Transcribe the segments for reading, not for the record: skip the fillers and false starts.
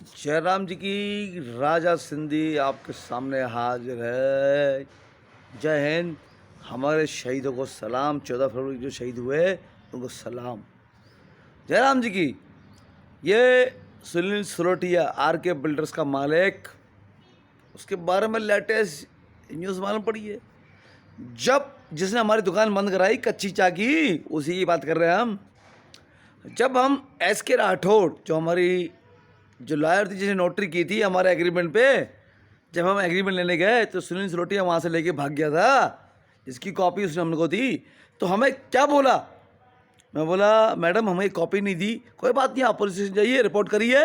जयराम जी की राजा सिंधी आपके सामने हाजिर है। जय हिंद। हमारे शहीदों को सलाम। 14 फरवरी जो शहीद हुए उनको सलाम। जयराम जी की ये सुनील सुरोटिया आर.के. बिल्डर्स का मालिक, उसके बारे में लेटेस्ट न्यूज़ मालूम पड़ी है। जब जिसने हमारी दुकान बंद कराई कच्ची चाय की, उसी की बात कर रहे हैं हम। जब हम S.K. राठौड़ जो हमारी जो लॉयर थी, जिसने नोटरी की थी हमारे एग्रीमेंट पे, जब हम एग्रीमेंट लेने गए तो सुनील सुलोटिया वहाँ से लेके भाग गया था, जिसकी कॉपी उसने हमको दी। तो हमें क्या बोला, मैं बोला मैडम हमें कॉपी नहीं दी। कोई बात नहीं, आप पुलिस स्टेशन जाइए, रिपोर्ट करिए,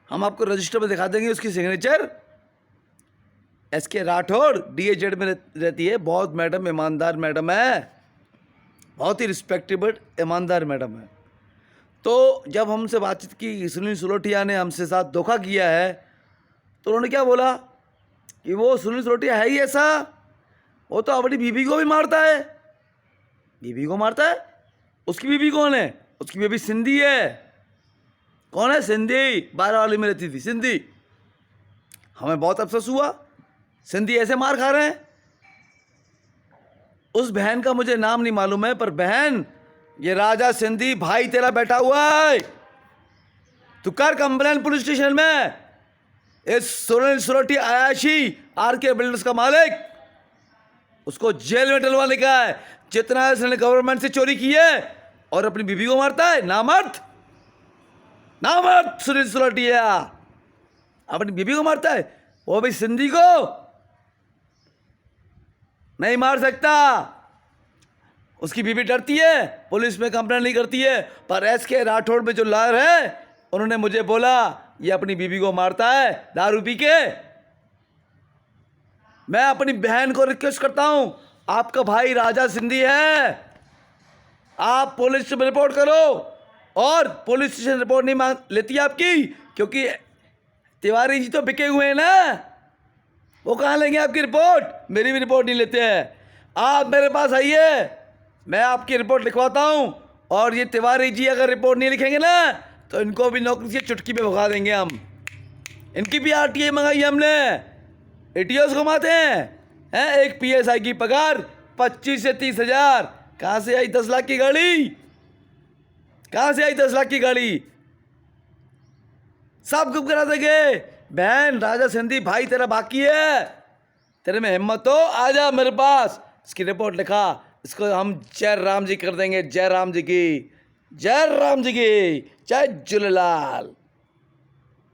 हम आपको रजिस्टर में दिखा देंगे उसकी सिग्नेचर। S.K. राठौड़ DAZ में रहती है। बहुत मैडम ईमानदार मैडम है, बहुत ही रिस्पेक्टेबल ईमानदार मैडम है। तो जब हमसे बातचीत की सुनील सुलोटिया ने हमसे साथ धोखा किया है, तो उन्होंने क्या बोला कि वो सुनील सुलोटिया है ही ऐसा, वो तो अपनी बीबी को भी मारता है। बीबी को मारता है? उसकी बीबी कौन है? उसकी बीबी सिंधी है। कौन है? सिंधी। 12 वाली में रहती थी सिंधी। हमें बहुत अफसोस हुआ, सिंधी ऐसे मार खा रहे हैं। उस बहन का मुझे नाम नहीं मालूम है, पर बहन ये राजा सिंधी भाई तेरा बैठा हुआ है, तू कर कंप्लेन पुलिस स्टेशन में। इस सुनील सुरोटिया आयाशी R.K. बिल्डर्स का मालिक, उसको जेल में डलवाने का है। जितना इसने गवर्नमेंट से चोरी की है और अपनी बीबी को मारता है। नामर्द, नामर्द सुनील सुरोटिया अपनी बीबी को मारता है, वो भी सिंधी को नहीं मार सकता। उसकी बीबी डरती है, पुलिस में कंप्लेंट नहीं करती है। पर S.K. राठौड़ में जो लॉयर है, उन्होंने मुझे बोला ये अपनी बीबी को मारता है दारू पी के। मैं अपनी बहन को रिक्वेस्ट करता हूं, आपका भाई राजा सिंधी है, आप पुलिस में रिपोर्ट करो। और पुलिस स्टेशन रिपोर्ट नहीं मांग लेती आपकी, क्योंकि तिवारी जी तो बिके हुए हैं ना, वो कहाँ लेंगे आपकी रिपोर्ट? मेरी भी रिपोर्ट नहीं लेते हैं। आप मेरे पास आइए, मैं आपकी रिपोर्ट लिखवाता हूँ। और ये तिवारी जी अगर रिपोर्ट नहीं लिखेंगे ना, तो इनको भी नौकरी से चुटकी पे भगा देंगे हम। इनकी भी RTA मंगाई हमने, ATOs घुमाते हैं। एक PSI की पगार 25 से 30 हजार। कहाँ से आई 10 लाख की गाड़ी? कहाँ से आई 10 लाख की गाड़ी? सब गुम करा देंगे। बहन राजा सिंधी भाई तेरा बाकी है, तेरे में हिम्मत हो आजा मेरे पास, इसकी रिपोर्ट लिखा, इसको हम जय राम जी कर देंगे। जय राम जी की, जय राम जी की, जय झूलेलाल।